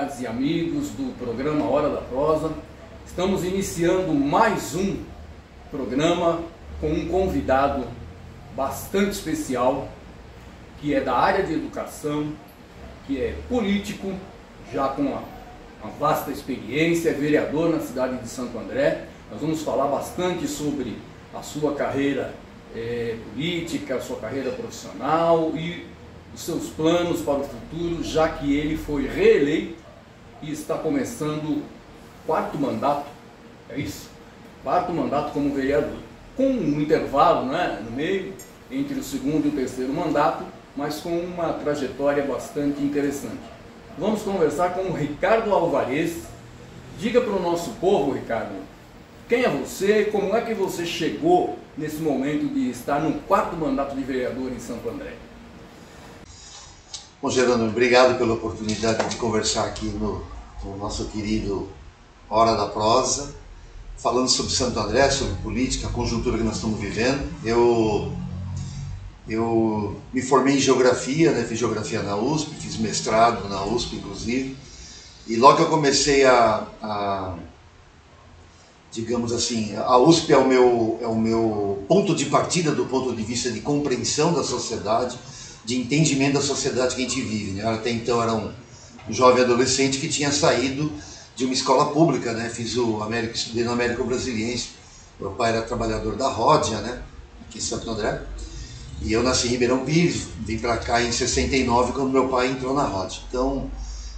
amigas e amigos do programa Hora da Prosa. Estamos iniciando mais um programa com um convidado bastante especial, que é da área de educação, que é político, já com uma vasta experiência, é vereador na cidade de Santo André. Nós vamos falar bastante sobre a sua carreira política, a sua carreira profissional e os seus planos para o futuro, já que ele foi reeleito e está começando o quarto mandato, é isso? Quarto mandato como vereador, com um intervalo, né, no meio, entre o segundo e o terceiro mandato, mas com uma trajetória bastante interessante. Vamos conversar com o Ricardo Alvarez. Diga para o nosso povo, Ricardo, quem é você, como é que você chegou nesse momento de estar no quarto mandato de vereador em Santo André? Bom, Gerônimo, obrigado pela oportunidade de conversar aqui no nosso querido Hora da Prosa, falando sobre Santo André, sobre política, a conjuntura que nós estamos vivendo. Eu me formei em Geografia, né? Fiz Geografia na USP, fiz mestrado na USP, inclusive, e logo que eu comecei digamos assim, a USP é o meu ponto de partida do ponto de vista de compreensão da sociedade, de entendimento da sociedade que a gente vive, né? Até então era um jovem adolescente que tinha saído de uma escola pública, né? Estudei no Américo Brasiliense. Meu pai era trabalhador da Ródia, né? Aqui em Santo André. E eu nasci em Ribeirão Pires, vim para cá em 69 quando meu pai entrou na Ródia. Então,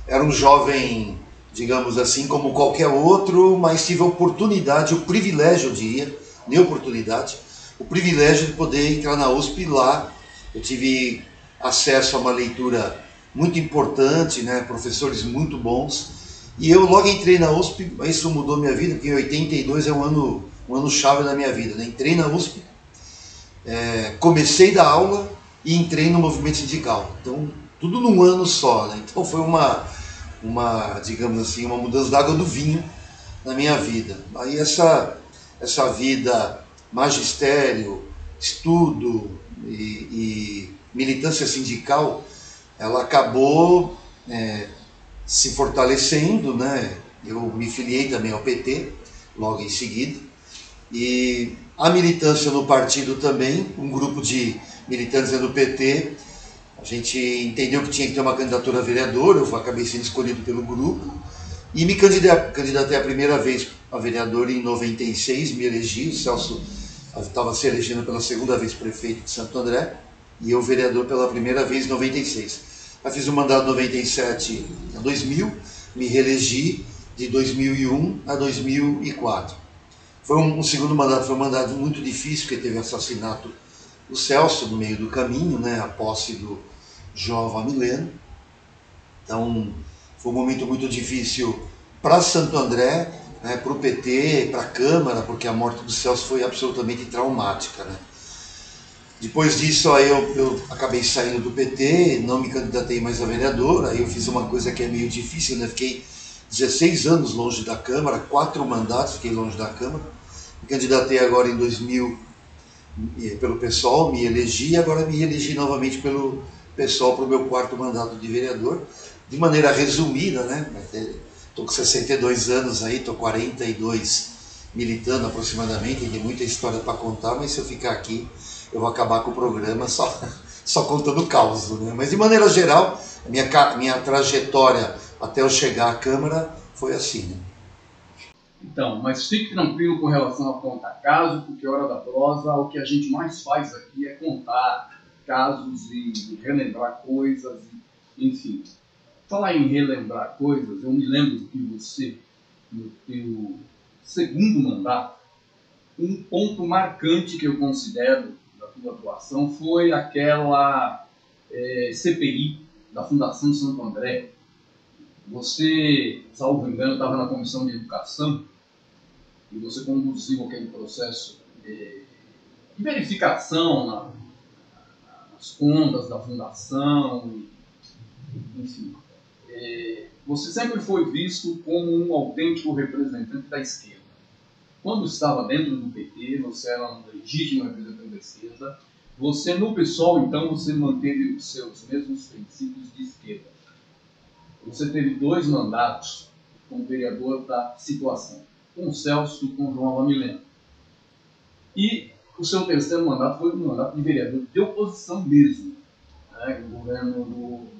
era um jovem, digamos assim, como qualquer outro, mas tive a oportunidade, o privilégio, eu diria, nem oportunidade, o privilégio de poder entrar na USP lá. Eu tive acesso a uma leitura muito importante, né, professores muito bons, e eu logo entrei na USP. Isso mudou minha vida, porque em 82 é um ano chave da minha vida, né? Entrei na USP, comecei da aula e entrei no movimento sindical, então tudo num ano só, né? Então foi digamos assim, uma mudança d'água do vinho na minha vida. Aí essa vida, magistério, estudo e militância sindical, ela acabou se fortalecendo, né? Eu me filiei também ao PT logo em seguida, e a militância no partido também, um grupo de militantes do PT, a gente entendeu que tinha que ter uma candidatura a vereador. Eu acabei sendo escolhido pelo grupo e me candidatei a primeira vez a vereador em 96, me elegi. O Celso estava se elegendo pela segunda vez prefeito de Santo André e eu vereador pela primeira vez em 96. Eu fiz o mandato de 97 a 2000, me reelegi de 2001 a 2004. Foi um segundo mandato, foi um mandato muito difícil, porque teve o assassinato do Celso no meio do caminho, né, a posse do João Valmileno. Então foi um momento muito difícil para Santo André, né, para o PT, para a Câmara, porque a morte do Celso foi absolutamente traumática, né. Depois disso aí eu acabei saindo do PT, não me candidatei mais a vereador. Aí eu fiz uma coisa que é meio difícil, né? Fiquei 16 anos longe da Câmara, 4 mandatos fiquei longe da Câmara. Me candidatei agora em 2000 pelo PSOL, me elegi, e agora me elegi novamente pelo PSOL para o meu quarto mandato de vereador. De maneira resumida, né? Estou com 62 anos aí, estou 42 militando aproximadamente, tem muita história para contar, mas se eu ficar aqui eu vou acabar com o programa só contando caos, né? Mas de maneira geral, a minha trajetória até eu chegar à Câmara foi assim, né? Então, mas fique tranquilo com relação a contar caso, porque Hora da Prosa, o que a gente mais faz aqui é contar casos e relembrar coisas, enfim. Falar em relembrar coisas, eu me lembro que você, no teu segundo mandato, um ponto marcante que eu considero da tua atuação foi aquela CPI da Fundação Santo André. Você, salvo engano, estava na Comissão de Educação e você conduziu aquele processo de verificação nas contas da fundação, enfim. Você sempre foi visto como um autêntico representante da esquerda. Quando estava dentro do PT, você era um legítimo representante da esquerda. Você, no PSOL, então, você manteve os seus mesmos princípios de esquerda. Você teve 2 mandatos como vereador da situação, com o Celso e com o João Avamileno. E o seu terceiro mandato foi um mandato de vereador de oposição mesmo, né, no governo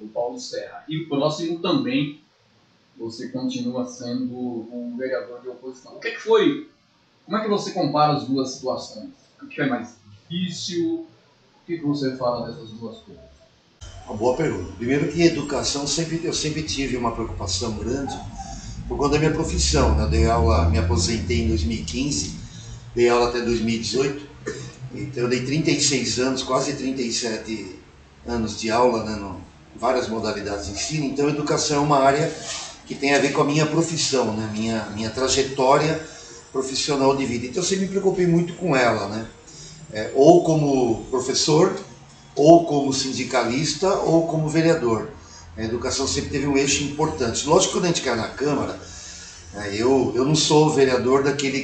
do Paulo Serra. E o próximo também, você continua sendo um vereador de oposição. O que foi? Como é que você compara as duas situações? O que é mais difícil? O que você fala dessas duas coisas? Uma boa pergunta. Primeiro que educação, eu sempre tive uma preocupação grande por conta da minha profissão, né? Eu dei aula, me aposentei em 2015, dei aula até 2018, então eu dei 36 anos, quase 37 anos de aula, né, em várias modalidades de ensino. Então educação é uma área que tem a ver com a minha profissão, né? minha trajetória profissional de vida. Então eu sempre me preocupei muito com ela, né? Ou como professor, ou como sindicalista, ou como vereador. A educação sempre teve um eixo importante. Lógico que quando a gente cai na Câmara, eu não sou vereador daquele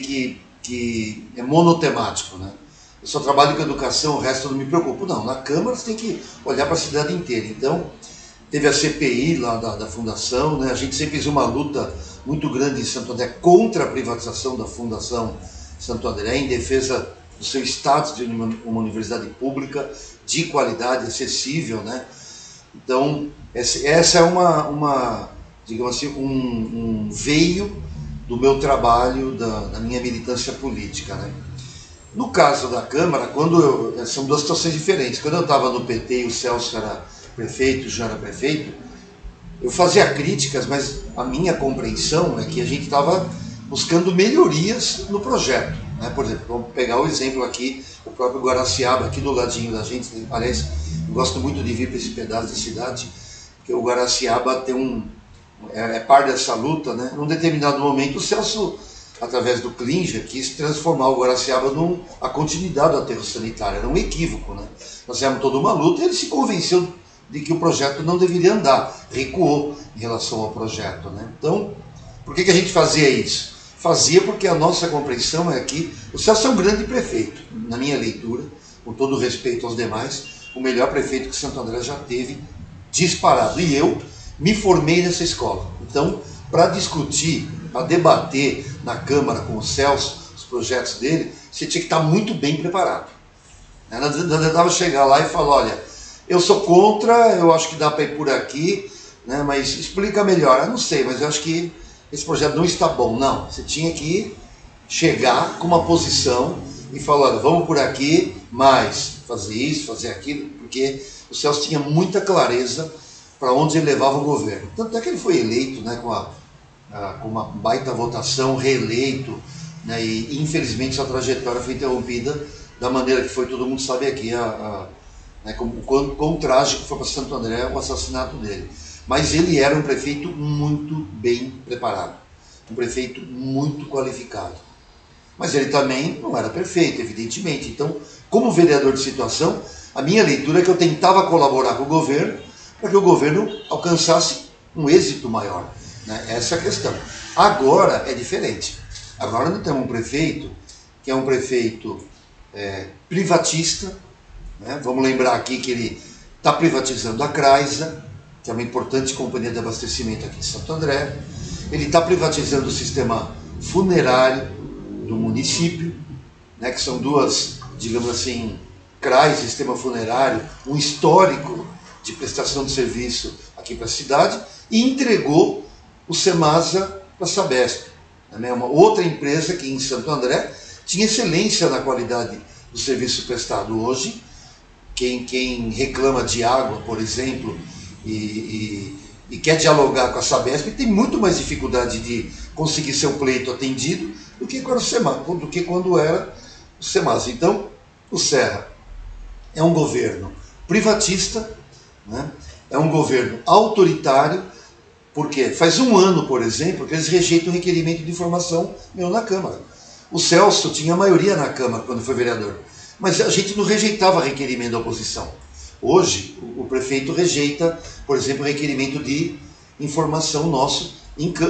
que é monotemático, né? Eu só trabalho com educação, o resto eu não me preocupo. Não, na Câmara você tem que olhar para a cidade inteira. Então, teve a CPI lá da Fundação, né? A gente sempre fez uma luta muito grande em Santo André contra a privatização da Fundação Santo André, em defesa do seu status de uma universidade pública, de qualidade, acessível, né? Então, essa é digamos assim, um veio do meu trabalho, da minha militância política, né? No caso da Câmara, são duas situações diferentes. Quando eu estava no PT e o Celso era prefeito, o João era prefeito, eu fazia críticas, mas a minha compreensão é que a gente estava buscando melhorias no projeto, né? Por exemplo, vamos pegar o exemplo aqui, o próprio Guaraciaba, aqui do ladinho da gente. Aliás, eu gosto muito de vir para esse pedaço da cidade, porque o Guaraciaba tem é parte dessa luta, né? Num determinado momento, o Celso, através do Klinger, quis transformar o Guaraciaba a continuidade do aterro sanitário. Era um equívoco, né? Nós fizemos toda uma luta e ele se convenceu de que o projeto não deveria andar, recuou em relação ao projeto, né? Então, por que a gente fazia isso? Fazia porque a nossa compreensão é que o Celso é um grande prefeito, na minha leitura, com todo o respeito aos demais, o melhor prefeito que Santo André já teve, disparado. E eu me formei nessa escola. Então, para discutir, para debater na Câmara com o Celso os projetos dele, você tinha que estar muito bem preparado. Não adiantava chegar lá e falar, olha, eu sou contra, eu acho que dá para ir por aqui, né, mas explica melhor. Eu não sei, mas eu acho que esse projeto não está bom. Não, você tinha que chegar com uma posição e falar, olha, vamos por aqui, mas fazer isso, fazer aquilo, porque o Celso tinha muita clareza para onde ele levava o governo. Tanto é que ele foi eleito, né, com uma baita votação, reeleito, né, e infelizmente sua trajetória foi interrompida da maneira que foi, todo mundo sabe aqui, né, quão trágico foi para Santo André o assassinato dele. Mas ele era um prefeito muito bem preparado, um prefeito muito qualificado. Mas ele também não era perfeito, evidentemente. Então, como vereador de situação, a minha leitura é que eu tentava colaborar com o governo para que o governo alcançasse um êxito maior, né? Essa é a questão. Agora é diferente. Agora nós temos um prefeito que é um prefeito privatista, né? Vamos lembrar aqui que ele está privatizando a Craiza, que é uma importante companhia de abastecimento aqui em Santo André. Ele está privatizando o sistema funerário do município, né? Que são duas, digamos assim, CRAs, sistema funerário, um histórico de prestação de serviço aqui para a cidade, e entregou o Semasa para a Sabesp, né? Uma outra empresa que em Santo André tinha excelência na qualidade do serviço prestado. Hoje, quem reclama de água, por exemplo, e quer dialogar com a Sabesp, tem muito mais dificuldade de conseguir seu pleito atendido do que quando era o Semasa. Então, o Serra é um governo privatista, né? É um governo autoritário, porque faz um ano, por exemplo, que eles rejeitam o requerimento de informação meu na Câmara. O Celso tinha maioria na Câmara quando foi vereador, mas a gente não rejeitava requerimento da oposição. Hoje, o prefeito rejeita, por exemplo, o requerimento de informação nosso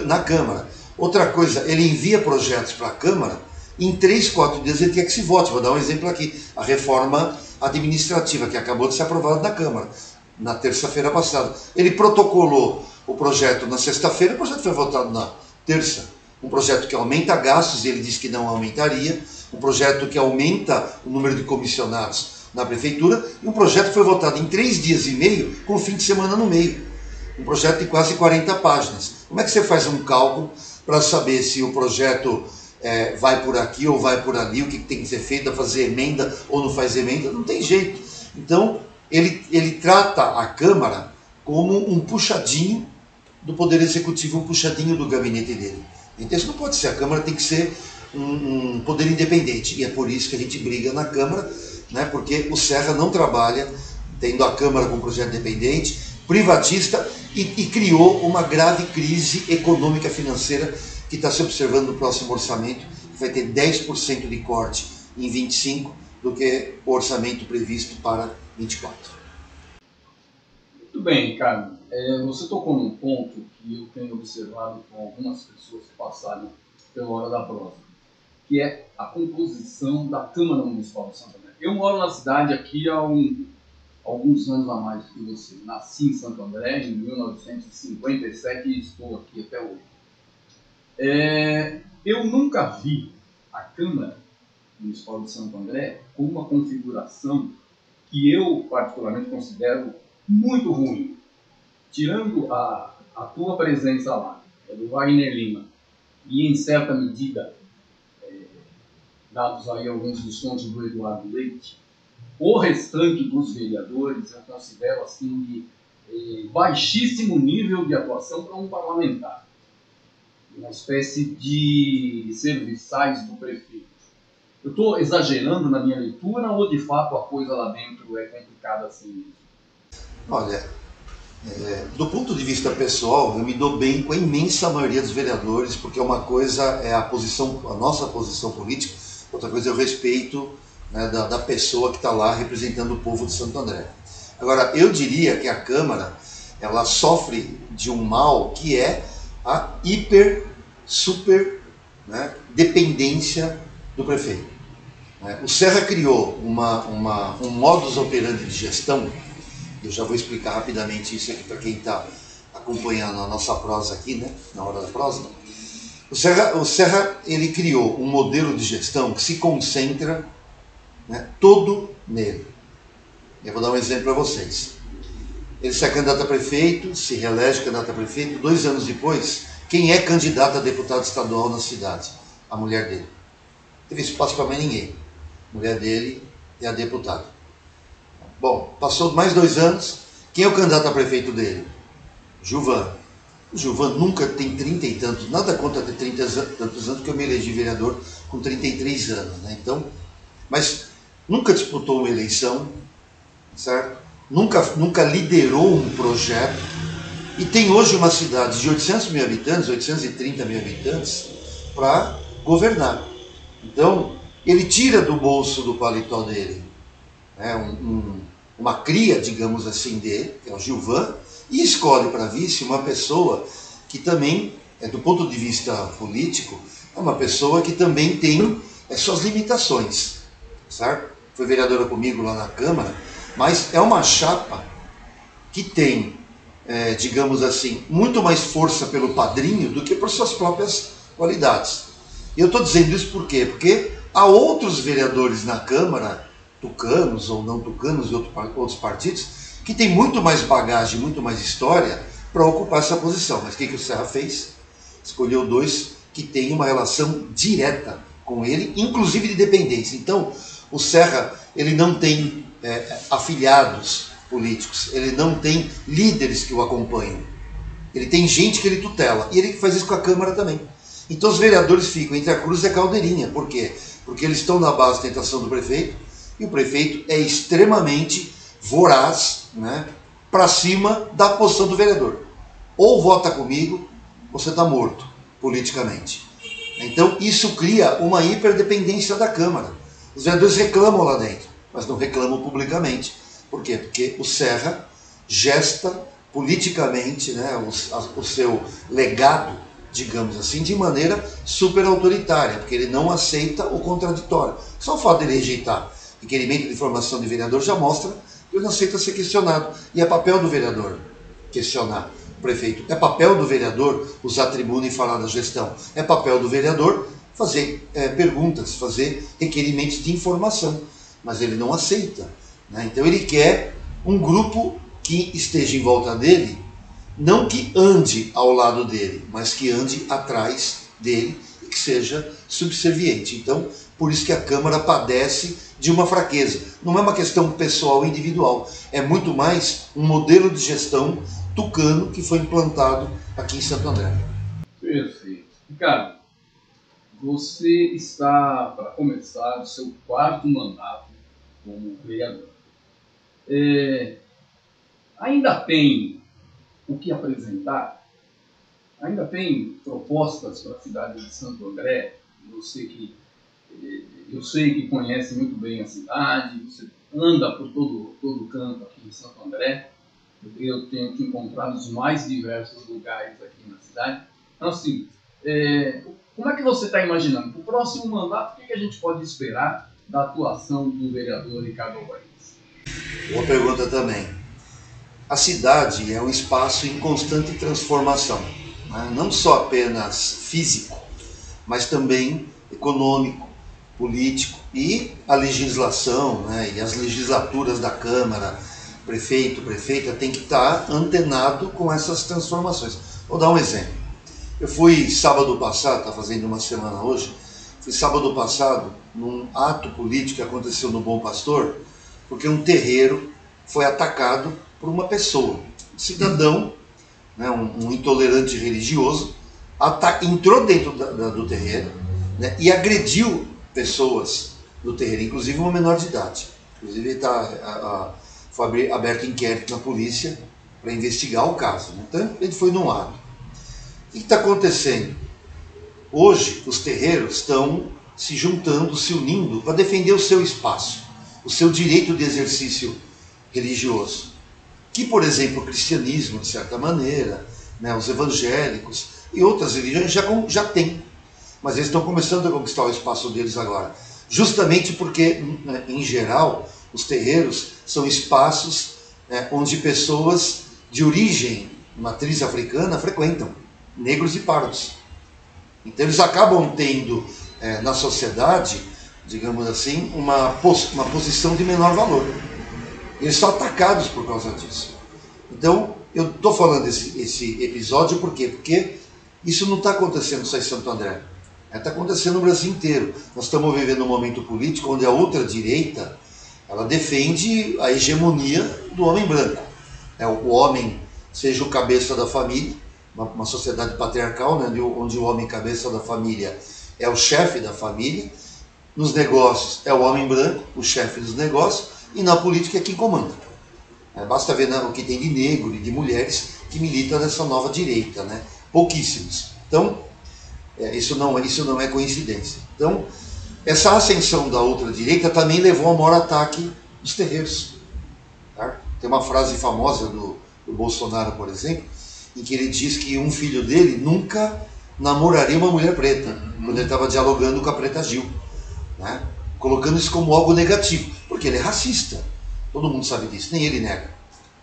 na Câmara. Outra coisa, ele envia projetos para a Câmara, em 3, 4 dias ele quer que se vote. Vou dar um exemplo aqui, a reforma administrativa, que acabou de ser aprovada na Câmara, na terça-feira passada. Ele protocolou o projeto na sexta-feira, o projeto foi votado na terça. Um projeto que aumenta gastos, ele disse que não aumentaria. Um projeto que aumenta o número de comissionados na prefeitura. E um projeto que foi votado em 3 dias e meio, com fim de semana no meio. Um projeto de quase 40 páginas. Como é que você faz um cálculo para saber se o projeto vai por aqui ou vai por ali, o que tem que ser feito, fazer emenda ou não faz emenda? Não tem jeito. Então, ele trata a Câmara como um puxadinho do Poder Executivo, um puxadinho do gabinete dele. Então isso não pode ser, a Câmara tem que ser um poder independente, e é por isso que a gente briga na Câmara, né, porque o Serra não trabalha tendo a Câmara como projeto independente, privatista, e criou uma grave crise econômica financeira que está se observando no próximo orçamento, que vai ter 10% de corte em 25 do que o orçamento previsto para 24. Muito bem, Ricardo. Você tocou num ponto que eu tenho observado com algumas pessoas que passaram pela Hora da Prosa, que é a composição da Câmara Municipal de Santo André. Eu moro na cidade aqui há alguns anos a mais do que você. Nasci em Santo André em 1957 e estou aqui até hoje. Eu nunca vi a Câmara Municipal de Santo André com uma configuração que eu particularmente considero muito ruim. Tirando a tua presença lá, do Wagner Lima, e em certa medida, dados aí alguns descontos do Eduardo Leite, o restante dos vereadores eu considero assim de baixíssimo nível de atuação para um parlamentar. Uma espécie de serviçais do prefeito. Eu estou exagerando na minha leitura ou de fato a coisa lá dentro é complicada assim mesmo? Olha, do ponto de vista pessoal, eu me dou bem com a imensa maioria dos vereadores, porque uma coisa é a nossa posição política, outra coisa é o respeito, né, da pessoa que está lá representando o povo de Santo André. Agora, eu diria que a Câmara, ela sofre de um mal que é a super, né, dependência do prefeito. O Serra criou um modus operandi de gestão. Eu já vou explicar rapidamente isso aqui para quem está acompanhando a nossa prosa aqui, né, na Hora da Prosa. O Serra ele criou um modelo de gestão que se concentra, né, todo nele. Eu vou dar um exemplo para vocês. Ele se candidata a prefeito, se reelege candidato a prefeito, 2 anos depois, quem é candidato a deputado estadual na cidade? A mulher dele. Não teve espaço para mais ninguém. A mulher dele é a deputada. Bom, passou mais 2 anos, quem é o candidato a prefeito dele? Gilvan. O Gilvan nunca tem 30 e tantos, nada contra ter 30 e tantos anos, porque eu me elegi vereador com 33 anos, né? Então, mas nunca disputou uma eleição, certo? Nunca liderou um projeto, e tem hoje uma cidade de 800 mil habitantes, 830 mil habitantes, para governar. Então, ele tira do bolso do paletó dele, né, uma cria, digamos assim, dele, que é o Gilvan, e escolhe para vice uma pessoa que também, do ponto de vista político, é uma pessoa que também tem suas limitações, certo? Foi vereadora comigo lá na Câmara, mas é uma chapa que tem, digamos assim, muito mais força pelo padrinho do que por suas próprias qualidades. E eu estou dizendo isso por quê? Porque há outros vereadores na Câmara, tucanos ou não tucanos de outros partidos, que têm muito mais bagagem, muito mais história para ocupar essa posição. Mas o que o Serra fez? Escolheu 2 que têm uma relação direta com ele, inclusive de dependência. Então, o Serra ele não tem afiliados políticos, ele não tem líderes que o acompanham. Ele tem gente que ele tutela, e ele faz isso com a Câmara também. Então os vereadores ficam entre a cruz e a caldeirinha. Por quê? Porque eles estão na base da tentação do prefeito, e o prefeito é extremamente voraz, né, para cima da posição do vereador. Ou vota comigo, ou você está morto, politicamente. Então isso cria uma hiperdependência da Câmara. Os vereadores reclamam lá dentro, mas não reclamam publicamente. Por quê? Porque o Serra gesta politicamente, né, o seu legado, digamos assim, de maneira super autoritária, porque ele não aceita o contraditório. Só o fato de ele rejeitar requerimento de formação de vereador já mostra que ele não aceita ser questionado. E é papel do vereador questionar. prefeito. É papel do vereador usar a tribuna e falar da gestão. É papel do vereador fazer perguntas, fazer requerimentos de informação. Mas ele não aceita, né? Então ele quer um grupo que esteja em volta dele, não que ande ao lado dele, mas que ande atrás dele e que seja subserviente. Então, por isso que a Câmara padece de uma fraqueza. Não é uma questão pessoal individual, é muito mais um modelo de gestão tucano que foi implantado aqui em Santo André. Perfeito. Ricardo, você está para começar o seu 4º mandato como vereador. Ainda tem o que apresentar? Ainda tem propostas para a cidade de Santo André? Eu sei que conhece muito bem a cidade, você anda por todo canto aqui em Santo André. Eu tenho te encontrado nos mais diversos lugares aqui na cidade. Então, assim, como é que você está imaginando? Para o próximo mandato, o que a gente pode esperar da atuação do vereador Ricardo Alvarez? Boa pergunta também. A cidade é um espaço em constante transformação, né? Não só apenas físico, mas também econômico, político, e a legislação, né, e as legislaturas da Câmara, prefeito, prefeita, tem que estar antenado com essas transformações. Vou dar um exemplo. Eu fui sábado passado, está fazendo uma semana hoje, fui sábado passado num ato político que aconteceu no Bom Pastor, porque um terreiro foi atacado por uma pessoa, um cidadão, né, um intolerante religioso, entrou dentro do terreiro, né, e agrediu pessoas do terreiro, inclusive uma menor de idade. Inclusive foi aberto inquérito na polícia para investigar o caso, né? Então ele foi num ato. O que está acontecendo? Hoje os terreiros estão se juntando, se unindo para defender o seu espaço, o seu direito de exercício religioso. Que, por exemplo, o cristianismo, de certa maneira, né, os evangélicos e outras religiões já têm. Mas eles estão começando a conquistar o espaço deles agora. Justamente porque, em geral, os terreiros são espaços onde pessoas de origem, matriz africana, frequentam, negros e pardos. Então eles acabam tendo na sociedade, digamos assim, uma posição de menor valor. Eles são atacados por causa disso. Então, eu estou falando esse episódio por quê? Porque isso não está acontecendo só em Santo André. Está acontecendo no Brasil inteiro. Nós estamos vivendo um momento político onde a ultradireita ela defende a hegemonia do homem branco. O homem seja o cabeça da família, uma sociedade patriarcal, né, onde o homem cabeça da família é o chefe da família. Nos negócios é o homem branco, o chefe dos negócios, e na política é quem comanda. Basta ver o que tem de negro e de mulheres que militam nessa nova direita, né? Pouquíssimos. Então, isso não é coincidência. Então, essa ascensão da ultradireita também levou ao maior ataque dos terreiros. Tá? Tem uma frase famosa do Bolsonaro, por exemplo, em que ele diz que um filho dele nunca namoraria uma mulher preta, quando ele estava dialogando com a Preta Gil, né? Colocando isso como algo negativo, porque ele é racista. Todo mundo sabe disso, nem ele nega.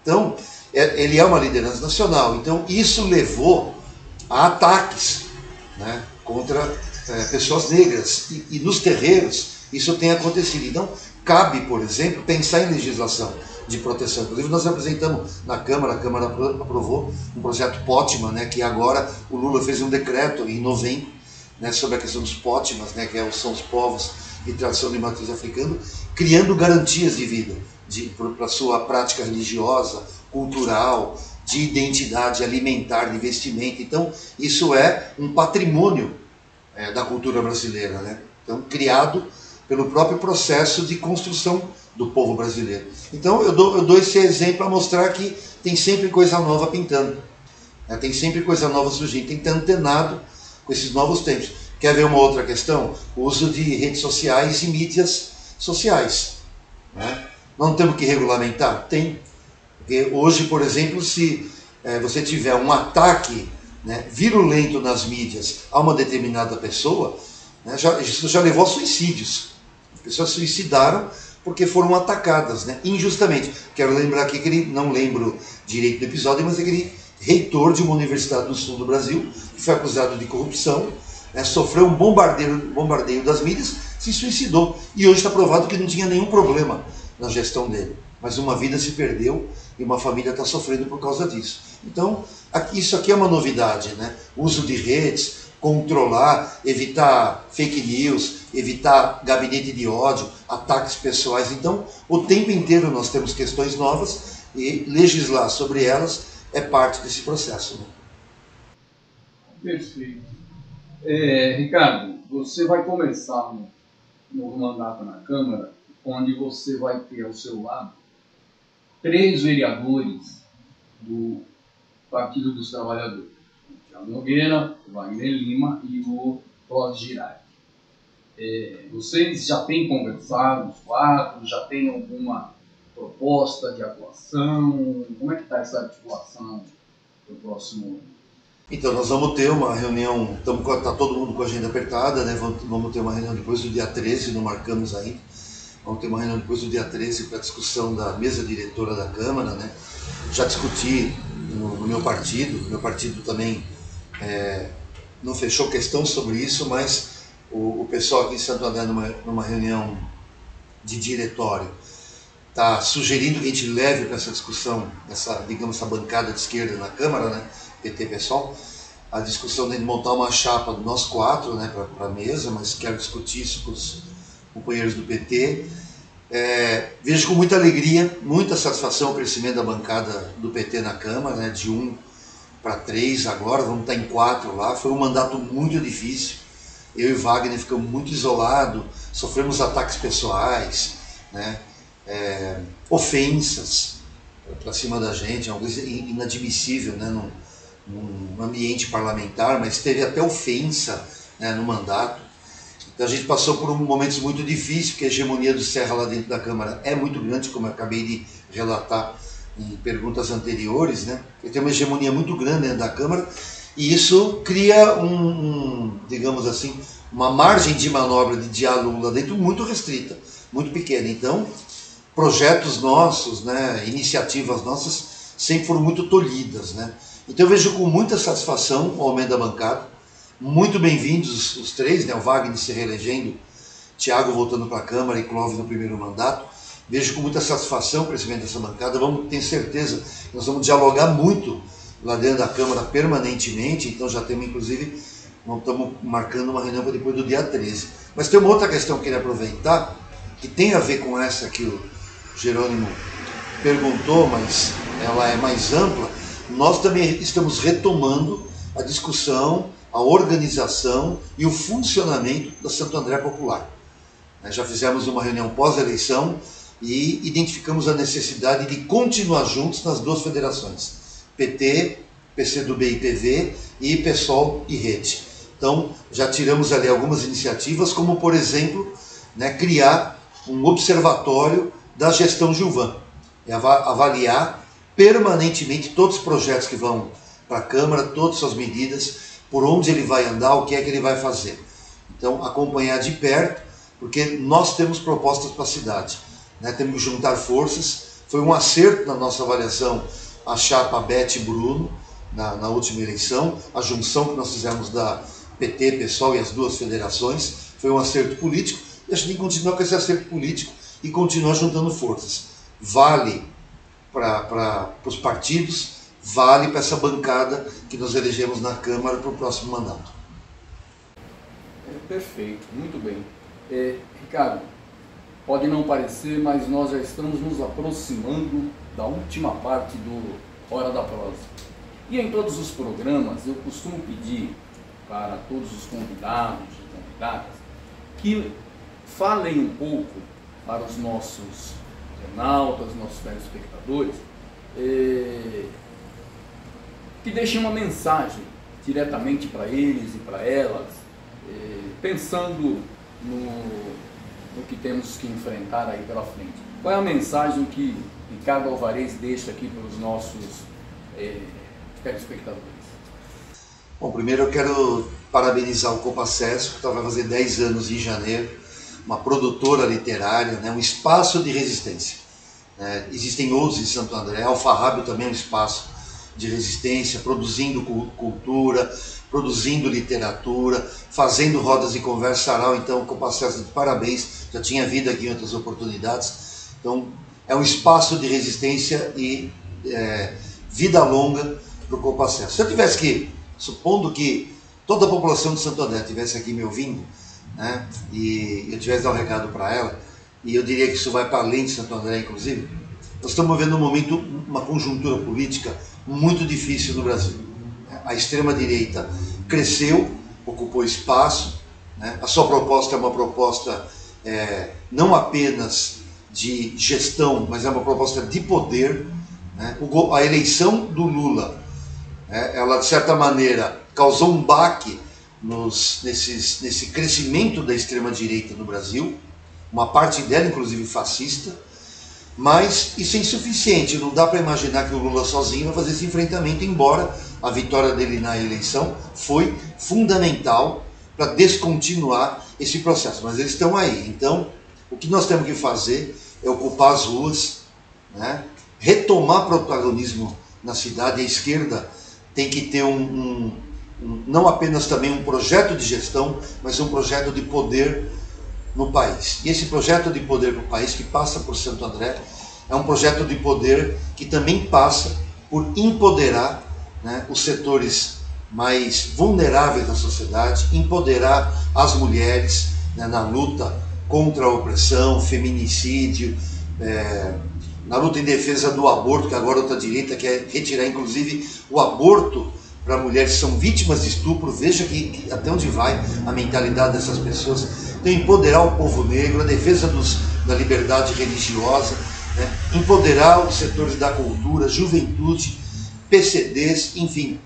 Então, ele é uma liderança nacional. Então, isso levou a ataques, né, contra pessoas negras. E nos terreiros, isso tem acontecido. Então, cabe, por exemplo, pensar em legislação de proteção. Inclusive, nós apresentamos na Câmara, a Câmara aprovou um projeto Pótima, né, que agora o Lula fez um decreto em novembro, né, sobre a questão dos Pótimas, né, que são os povos de tradição de matriz africana, criando garantias de vida para a sua prática religiosa, cultural, de identidade alimentar, de vestimenta. Então, isso é um patrimônio da cultura brasileira, né? Então, criado pelo próprio processo de construção do povo brasileiro. Então, eu dou esse exemplo para mostrar que tem sempre coisa nova pintando, né? Tem sempre coisa nova surgindo, tem que estar antenado com esses novos tempos. Quer ver uma outra questão? O uso de redes sociais e mídias sociais, né? Não temos que regulamentar? Tem. Porque hoje, por exemplo, se você tiver um ataque, né, virulento nas mídias a uma determinada pessoa, né, isso já levou a suicídios. As pessoas se suicidaram porque foram atacadas, né, injustamente. Quero lembrar aqui que não lembro direito do episódio, mas é que ele reitor de uma universidade do sul do Brasil, que foi acusado de corrupção, né, sofreu um bombardeio das mídias, se suicidou. E hoje está provado que não tinha nenhum problema na gestão dele. Mas uma vida se perdeu e uma família está sofrendo por causa disso. Então, isso aqui é uma novidade, né? Uso de redes, controlar, evitar fake news, evitar gabinete de ódio, ataques pessoais. Então, o tempo inteiro nós temos questões novas e legislar sobre elas é parte desse processo, né? Perfeito. Ricardo, você vai começar um novo mandato na Câmara, onde você vai ter ao seu lado 3 vereadores do Partido dos Trabalhadores: o Thiago Nogueira, o Wagner Lima e o Clóvis Girardi. Vocês já têm conversado, os 4, já têm alguma proposta de atuação? Como é que está essa articulação para o próximo ano? Então, nós vamos ter uma reunião, está todo mundo com a agenda apertada, né? Vamos ter uma reunião depois do dia 13, não marcamos ainda. Vamos ter uma reunião depois do dia 13 para a discussão da mesa diretora da Câmara, né? Já discuti no meu partido também não fechou questão sobre isso, mas o pessoal aqui em Santo André, numa reunião de diretório, está sugerindo que a gente leve para essa discussão, essa bancada de esquerda na Câmara, né? PT pessoal, a discussão de montar uma chapa de nós 4, né, para a mesa, mas quero discutir isso com os companheiros do PT. Vejo com muita alegria, muita satisfação o crescimento da bancada do PT na Câmara, né, de 1 para 3 agora, vamos estar em 4 lá. Foi um mandato muito difícil, eu e Wagner ficamos muito isolados, sofremos ataques pessoais, né, ofensas para cima da gente, uma coisa inadmissível, né, num ambiente parlamentar, mas teve até ofensa, né, no mandato. Então a gente passou por momentos muito difíceis, porque a hegemonia do Serra lá dentro da Câmara é muito grande, como eu acabei de relatar em perguntas anteriores, né? Ele tem uma hegemonia muito grande dentro da Câmara e isso cria digamos assim, uma margem de manobra de diálogo lá dentro muito restrita, muito pequena. Então, projetos nossos, né, iniciativas nossas sempre foram muito tolhidas, né? Então eu vejo com muita satisfação o aumento da bancada, muito bem-vindos os 3, né, o Wagner se reelegendo, Thiago voltando para a Câmara e Clóvis no primeiro mandato. Vejo com muita satisfação o crescimento dessa bancada, ter certeza que nós vamos dialogar muito lá dentro da Câmara permanentemente, então já temos inclusive, nós estamos marcando uma reunião para depois do dia 13. Mas tem uma outra questão que eu queria aproveitar, que tem a ver com essa que o Jerônimo perguntou, mas ela é mais ampla. Nós também estamos retomando a discussão, a organização e o funcionamento da Santo André Popular. Já fizemos uma reunião pós-eleição e identificamos a necessidade de continuar juntos nas 2 federações, PT, PCdoB e PV e PSOL e Rede. Então, já tiramos ali algumas iniciativas, como por exemplo, né, criar um observatório da gestão Gilvan, avaliar permanentemente todos os projetos que vão para a Câmara, todas as suas medidas, por onde ele vai andar, o que é que ele vai fazer. Então, acompanhar de perto, porque nós temos propostas para a cidade, né? Temos que juntar forças. Foi um acerto na nossa avaliação a chapa Beth e Bruno na última eleição, a junção que nós fizemos da PT, PSOL e as 2 federações, foi um acerto político, e a gente tem que continuar com esse acerto político e continuar juntando forças. Vale para os partidos, vale para essa bancada que nós elegemos na Câmara para o próximo mandato. Perfeito, muito bem. Ricardo, pode não parecer, mas nós já estamos nos aproximando da última parte do Hora da Prosa. E em todos os programas eu costumo pedir para todos os convidados e convidadas que falem um pouco para os nossos internautas, nossos telespectadores, que deixem uma mensagem diretamente para eles e para elas, pensando no que temos que enfrentar aí pela frente. Qual é a mensagem que Ricardo Alvarez deixa aqui para os nossos telespectadores? Bom, primeiro eu quero parabenizar o Copacesso, que vai fazer 10 anos em janeiro, uma produtora literária, né, um espaço de resistência. Existem outros em Santo André, Alfarrábio também é um espaço de resistência, produzindo cultura, produzindo literatura, fazendo rodas de conversa Sarau. Então, o Copacés, de parabéns, já tinha vindo aqui em outras oportunidades. Então, é um espaço de resistência e vida longa para o Copacés. Se eu tivesse que, supondo que toda a população de Santo André estivesse aqui me ouvindo, né, e eu tivesse dado um recado para ela, e eu diria que isso vai para além de Santo André, inclusive, nós estamos vivendo um momento, uma conjuntura política muito difícil no Brasil. A extrema-direita cresceu, ocupou espaço, né? A sua proposta é uma proposta não apenas de gestão, mas é uma proposta de poder, né? A eleição do Lula, ela de certa maneira causou um baque nesse crescimento da extrema-direita no Brasil, uma parte dela inclusive fascista, mas isso é insuficiente. Não dá para imaginar que o Lula sozinho vai fazer esse enfrentamento, embora a vitória dele na eleição foi fundamental para descontinuar esse processo, mas eles estão aí. Então, o que nós temos que fazer é ocupar as ruas, né? Retomar protagonismo na cidade. A esquerda tem que ter não apenas também um projeto de gestão, mas um projeto de poder no país. E esse projeto de poder no país, que passa por Santo André, é um projeto de poder que também passa por empoderar, né, os setores mais vulneráveis da sociedade, empoderar as mulheres, né, na luta contra a opressão, feminicídio, na luta em defesa do aborto, que agora a outra direita quer retirar inclusive o aborto para mulheres que são vítimas de estupro. Veja que até onde vai a mentalidade dessas pessoas. Então, empoderar o povo negro, a defesa da liberdade religiosa, né? Empoderar os setores da cultura, juventude, PCDs, enfim.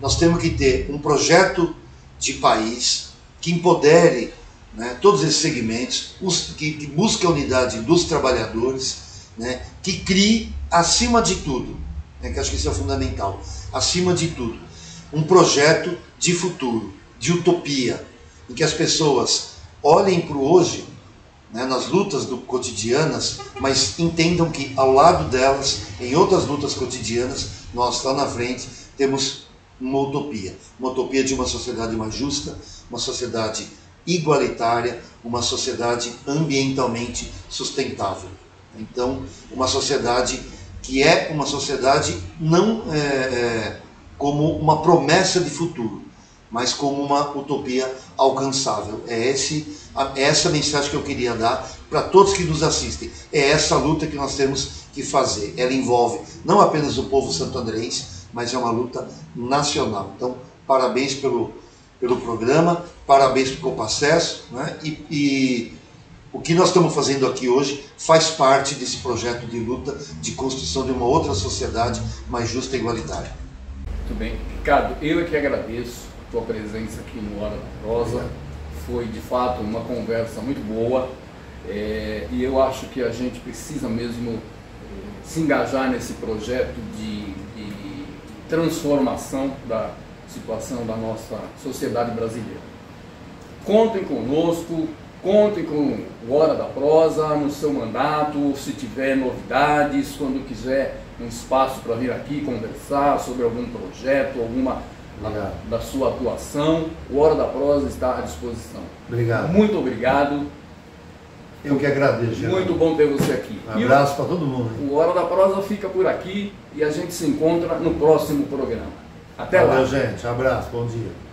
Nós temos que ter um projeto de país que empodere, né, todos esses segmentos, que busque a unidade dos trabalhadores, né, que crie, acima de tudo, né, que acho que isso é fundamental, acima de tudo, um projeto de futuro, de utopia, em que as pessoas olhem para o hoje, né, nas lutas cotidianas, mas entendam que ao lado delas, em outras lutas cotidianas, nós lá na frente temos uma utopia de uma sociedade mais justa, uma sociedade igualitária, uma sociedade ambientalmente sustentável. Então, uma sociedade que é uma sociedade não como uma promessa de futuro, mas como uma utopia alcançável. É essa mensagem que eu queria dar para todos que nos assistem. É essa luta que nós temos que fazer. Ela envolve não apenas o povo santo-andrense, mas é uma luta nacional. Então, parabéns pelo programa, parabéns para o Copacés, né? E o que nós estamos fazendo aqui hoje faz parte desse projeto de luta, de construção de uma outra sociedade mais justa e igualitária. Muito bem. Ricardo, eu é que agradeço a tua presença aqui no Hora da Prosa. Foi, de fato, uma conversa muito boa, e eu acho que a gente precisa mesmo se engajar nesse projeto de transformação da situação da nossa sociedade brasileira. Contem conosco, contem com o Hora da Prosa no seu mandato, se tiver novidades, quando quiser um espaço para vir aqui conversar sobre algum projeto, alguma da sua atuação, o Hora da Prosa está à disposição. Obrigado. Muito obrigado. Eu que agradeço, Geraldo. Muito bom ter você aqui. Um abraço para todo mundo. O Hora da Prosa fica por aqui e a gente se encontra no próximo programa. Até lá. Valeu, gente. Um abraço. Bom dia.